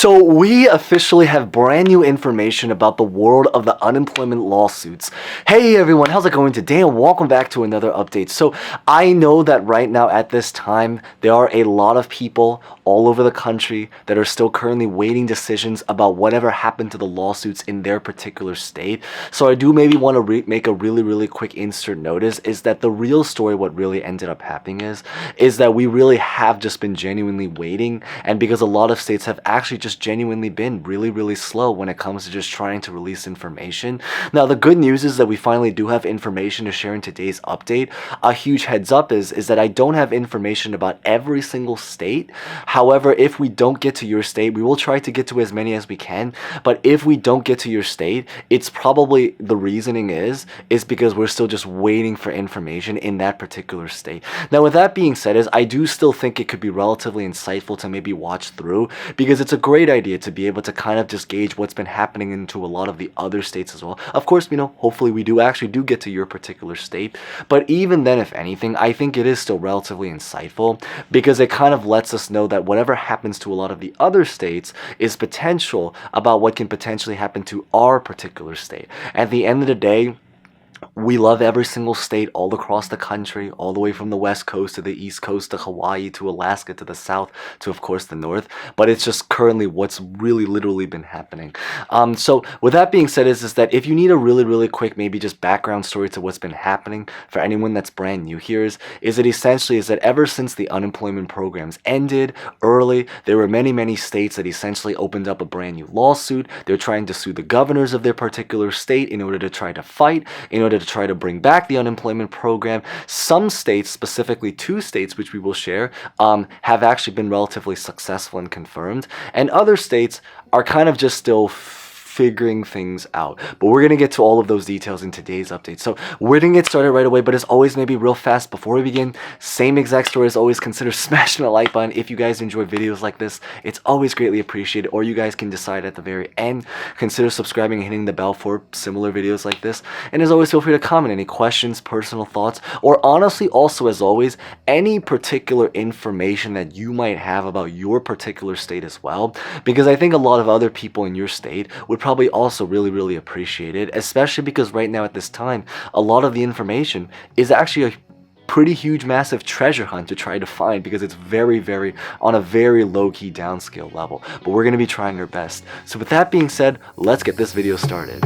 So we officially have brand new information about the world of the unemployment lawsuits. Hey everyone, how's it going today? And welcome back to another update. So I know that right now at this time, there are a lot of people all over the country that are still currently waiting decisions about whatever happened to the lawsuits in their particular state. So I do maybe want to make a really quick insert notice is that the real story, what really ended up happening is that we really have just been genuinely waiting, and because a lot of states have actually just genuinely been really slow when it comes to just trying to release information. Now the good news is that we finally do have information to share in today's update. A huge heads up is that I don't have information about every single state. However, if we don't get to your state, we will try to get to as many as we can. But if we don't get to your state, it's probably the reasoning is because we're still just waiting for information in that particular state. Now with that being said, I do still think it could be relatively insightful to maybe watch through, because it's a great idea to be able to kind of just gauge what's been happening into a lot of the other states as well. Of course, hopefully we do get to your particular state, but even then, if anything, I think it is still relatively insightful, because it kind of lets us know that whatever happens to a lot of the other states is potential about what can potentially happen to our particular state. At the end of the day, we love every single state all across the country, all the way from the West Coast to the East Coast to Hawaii to Alaska to the South to, of course, the North. But it's just currently what's really literally been happening. So with that being said, is that if you need a really quick, maybe just background story to what's been happening for anyone that's brand new here, is that ever since the unemployment programs ended early, there were many states that essentially opened up a brand new lawsuit. They're trying to sue the governors of their particular state in order to try to fight, in order to try to bring back the unemployment program. Some states, specifically 2 states, which we will share, have actually been relatively successful and confirmed, and other states are kind of just still figuring things out. But we're going to get to all of those details in today's update. So we're going to get started right away, but as always, maybe real fast before we begin, same exact story as always, consider smashing the like button. If you guys enjoy videos like this, it's always greatly appreciated, or you guys can decide at the very end, consider subscribing and hitting the bell for similar videos like this. And as always, feel free to comment any questions, personal thoughts, or honestly, also as always, any particular information that you might have about your particular state as well, because I think a lot of other people in your state would probably also really appreciate it, especially because right now at this time, a lot of the information is actually a pretty huge massive treasure hunt to try to find, because it's very on a very low-key downscale level, but we're going to be trying our best. So with that being said, let's get this video started.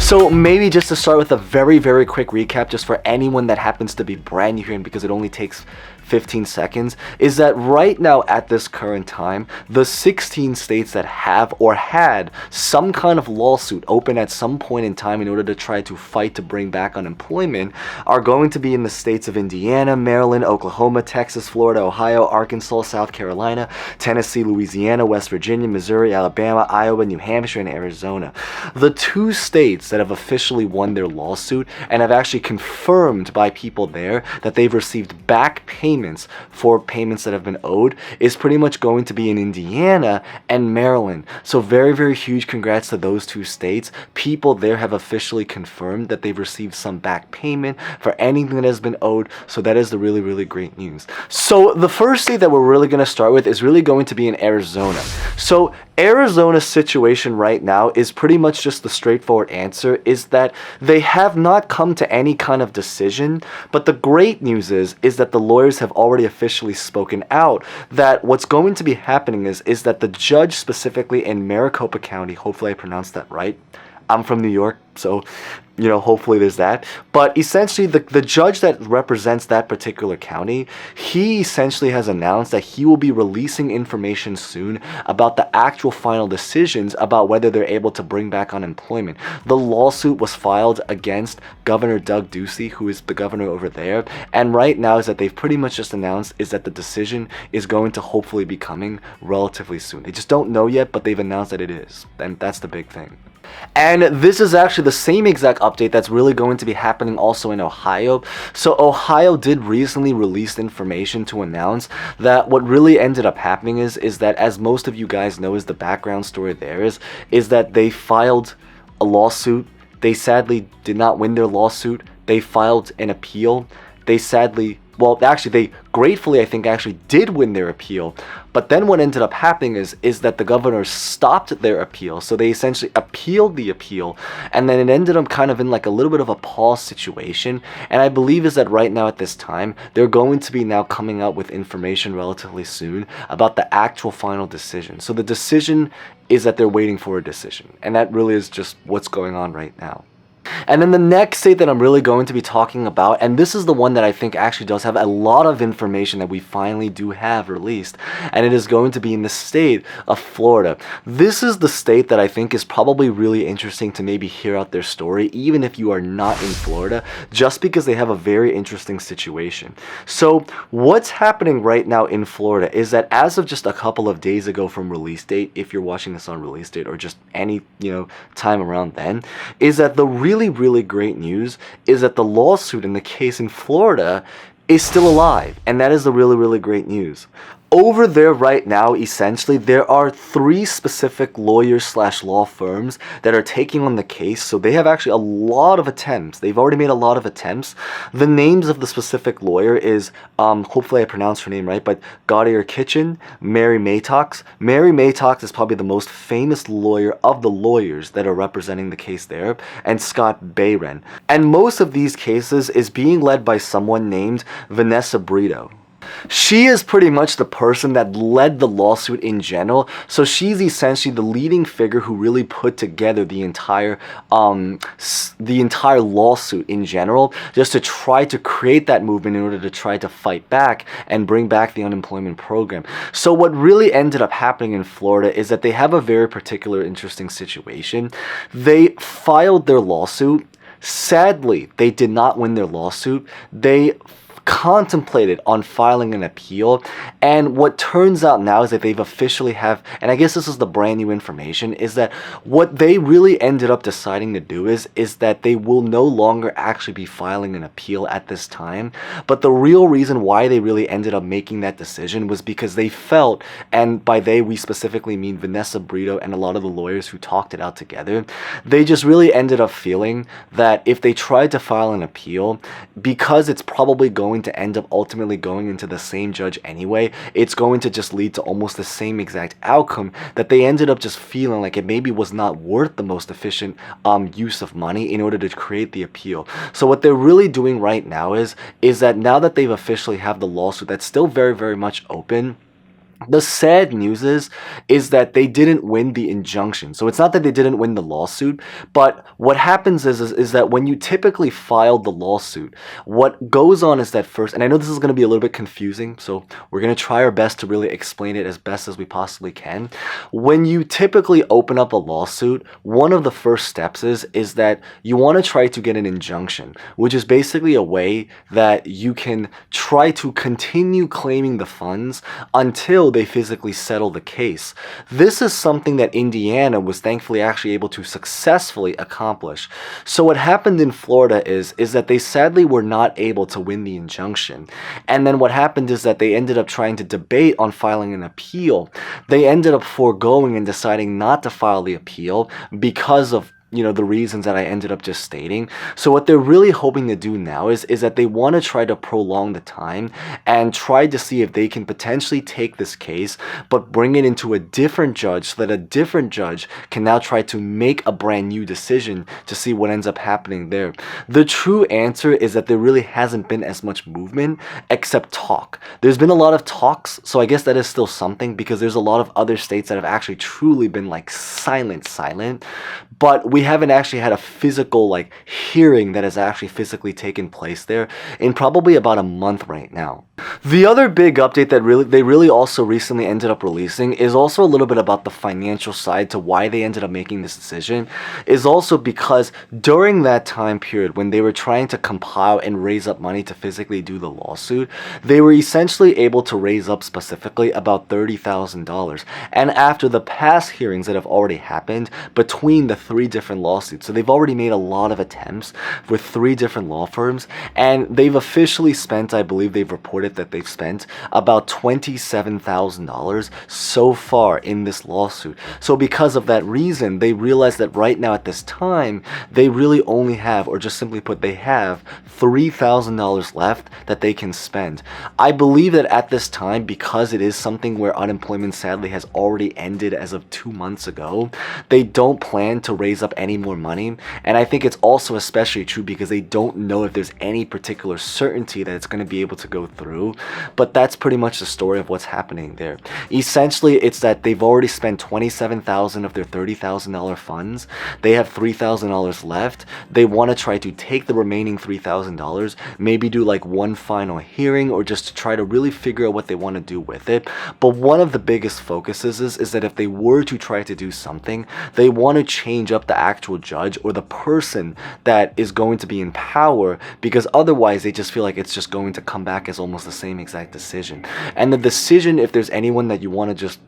So maybe just to start with a very quick recap, just for anyone that happens to be brand new here, and because it only takes 15 seconds, is that right now at this current time, the 16 states that have or had some kind of lawsuit open at some point in time in order to try to fight to bring back unemployment are going to be in the states of Indiana, Maryland, Oklahoma, Texas, Florida, Ohio, Arkansas, South Carolina, Tennessee, Louisiana, West Virginia, Missouri, Alabama, Iowa, New Hampshire, and Arizona. The 2 states that have officially won their lawsuit and have actually confirmed by people there that they've received back payments for payments that have been owed is pretty much going to be in Indiana and Maryland. So very huge congrats to those 2 states. People there have officially confirmed that they've received some back payment for anything that has been owed. So that is the really great news. So the first state that we're really going to start with is really going to be in Arizona. So Arizona's situation right now is pretty much just the straightforward answer, is that they have not come to any kind of decision, but the great news is that the lawyers have already officially spoken out that what's going to be happening is that the judge specifically in Maricopa County, hopefully I pronounced that right, I'm from New York, so hopefully there's that. But essentially, the judge that represents that particular county, he essentially has announced that he will be releasing information soon about the actual final decisions about whether they're able to bring back unemployment. The lawsuit was filed against Governor Doug Ducey, who is the governor over there, and right now is that they've pretty much just announced is that the decision is going to hopefully be coming relatively soon. They just don't know yet, but they've announced that it is, and that's the big thing. And this is actually the same exact update that's really going to be happening also in Ohio. So Ohio did recently release information to announce that what really ended up happening is that, as most of you guys know, is the background story there is that they filed a lawsuit. They sadly did not win their lawsuit. They filed an appeal. They sadly well, actually, they gratefully, I think, actually did win their appeal. But then what ended up happening is that the governor stopped their appeal. So they essentially appealed the appeal, and then it ended up kind of in like a little bit of a pause situation. And I believe is that right now at this time, they're going to be now coming out with information relatively soon about the actual final decision. So the decision is that they're waiting for a decision. And that really is just what's going on right now. And then the next state that I'm really going to be talking about, and this is the one that I think actually does have a lot of information that we finally do have released, and it is going to be in the state of Florida. This is the state that I think is probably really interesting to maybe hear out their story, even if you are not in Florida, just because they have a very interesting situation. So what's happening right now in Florida is that as of just a couple of days ago from release date, if you're watching this on release date or just any, time around then, is that the really great news is that the lawsuit in the case in Florida is still alive, and that is the really great news. Over there right now, essentially, there are 3 specific lawyers/law firms that are taking on the case. So they have actually a lot of attempts. They've already made a lot of attempts. The names of the specific lawyer is, hopefully I pronounced her name right, but Gaudier Kitchen, Mary Maytox. Mary Maytox is probably the most famous lawyer of the lawyers that are representing the case there, and Scott Bayren. And most of these cases is being led by someone named Vanessa Brito. She is pretty much the person that led the lawsuit in general, so she's essentially the leading figure who really put together the entire lawsuit in general, just to try to create that movement in order to try to fight back and bring back the unemployment program. So what really ended up happening in Florida is that they have a very particular interesting situation. They filed their lawsuit. Sadly, they did not win their lawsuit. They contemplated on filing an appeal, and what turns out now is that they've officially have, and I guess this is the brand new information, is that what they really ended up deciding to do is that they will no longer actually be filing an appeal at this time. But the real reason why they really ended up making that decision was because they felt, and by they we specifically mean Vanessa Brito and a lot of the lawyers who talked it out together, they just really ended up feeling that if they tried to file an appeal, because it's probably going to end up ultimately going into the same judge anyway, it's going to just lead to almost the same exact outcome, that they ended up just feeling like it maybe was not worth the most efficient use of money in order to create the appeal. So what they're really doing right now is that now that they've officially have the lawsuit that's still very much open, the sad news is that they didn't win the injunction. So it's not that they didn't win the lawsuit, but what happens is that when you typically file the lawsuit, what goes on is that first, and I know this is going to be a little bit confusing, so we're going to try our best to really explain it as best as we possibly can. When you typically open up a lawsuit, one of the first steps is that you want to try to get an injunction, which is basically a way that you can try to continue claiming the funds until they physically settle the case. This is something that Indiana was thankfully actually able to successfully accomplish. So what happened in Florida is that they sadly were not able to win the injunction. And then what happened is that they ended up trying to debate on filing an appeal. They ended up foregoing and deciding not to file the appeal because of the reasons that I ended up just stating. So what they're really hoping to do now is that they want to try to prolong the time and try to see if they can potentially take this case, but bring it into a different judge so that a different judge can now try to make a brand new decision to see what ends up happening there. The true answer is that there really hasn't been as much movement except talk. There's been a lot of talks, so I guess that is still something, because there's a lot of other states that have actually truly been like silent, but we haven't actually had a physical hearing that has actually physically taken place there in probably about a month right now. The other big update that they really also recently ended up releasing is also a little bit about the financial side to why they ended up making this decision, is also because during that time period when they were trying to compile and raise up money to physically do the lawsuit, they were essentially able to raise up specifically about $30,000. And after the past hearings that have already happened between the 3 different lawsuits. So they've already made a lot of attempts with 3 different law firms, and they've officially spent, I believe they've reported that they've spent about $27,000 so far in this lawsuit. So because of that reason, they realize that right now at this time, they really only have, or just simply put, they have $3,000 left that they can spend. I believe that at this time, because it is something where unemployment sadly has already ended as of 2 months ago, they don't plan to raise up any more money. And I think it's also especially true because they don't know if there's any particular certainty that it's going to be able to go through. But that's pretty much the story of what's happening there. Essentially, it's that they've already spent $27,000 of their $30,000 funds. They have $3,000 left. They want to try to take the remaining $3,000, maybe do like one final hearing, or just to try to really figure out what they want to do with it. But one of the biggest focuses is that if they were to try to do something, they want to change up the actual judge or the person that is going to be in power, because otherwise they just feel like it's just going to come back as almost the same exact decision. And the decision, if there's anyone that you want to just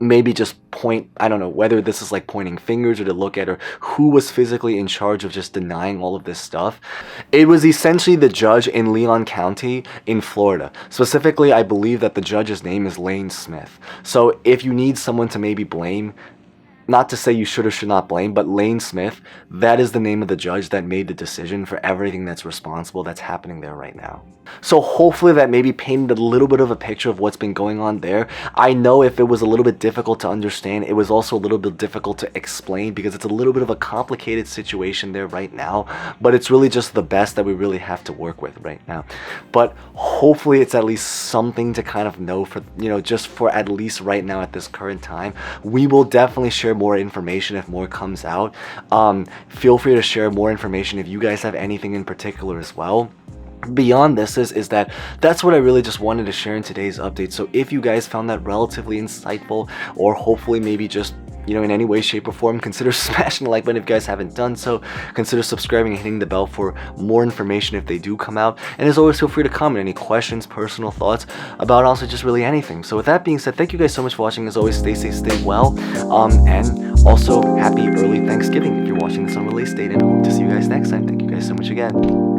maybe just point, I don't know whether this is like pointing fingers or to look at, or who was physically in charge of just denying all of this stuff, it was essentially the judge in Leon County in Florida. Specifically, I believe that the judge's name is Lane Smith. So if you need someone to maybe blame, not to say you should or should not blame, but Lane Smith, that is the name of the judge that made the decision for everything that's responsible that's happening there right now. So hopefully that maybe painted a little bit of a picture of what's been going on there. I know if it was a little bit difficult to understand, it was also a little bit difficult to explain because it's a little bit of a complicated situation there right now, but it's really just the best that we really have to work with right now. But hopefully it's at least something to kind of know for, just for at least right now at this current time. We will definitely share more information if more comes out. Feel free to share more information if you guys have anything in particular as well. Beyond this is that's what I really just wanted to share in today's update. So if you guys found that relatively insightful, or hopefully maybe just in any way, shape, or form, consider smashing the like button if you guys haven't done so. Consider subscribing and hitting the bell for more information if they do come out. And as always, feel free to comment any questions, personal thoughts about also just really anything. So with that being said, thank you guys so much for watching. As always, stay safe, stay well, and also happy early Thanksgiving if you're watching this on release date, and hope to see you guys next time. Thank you guys so much again.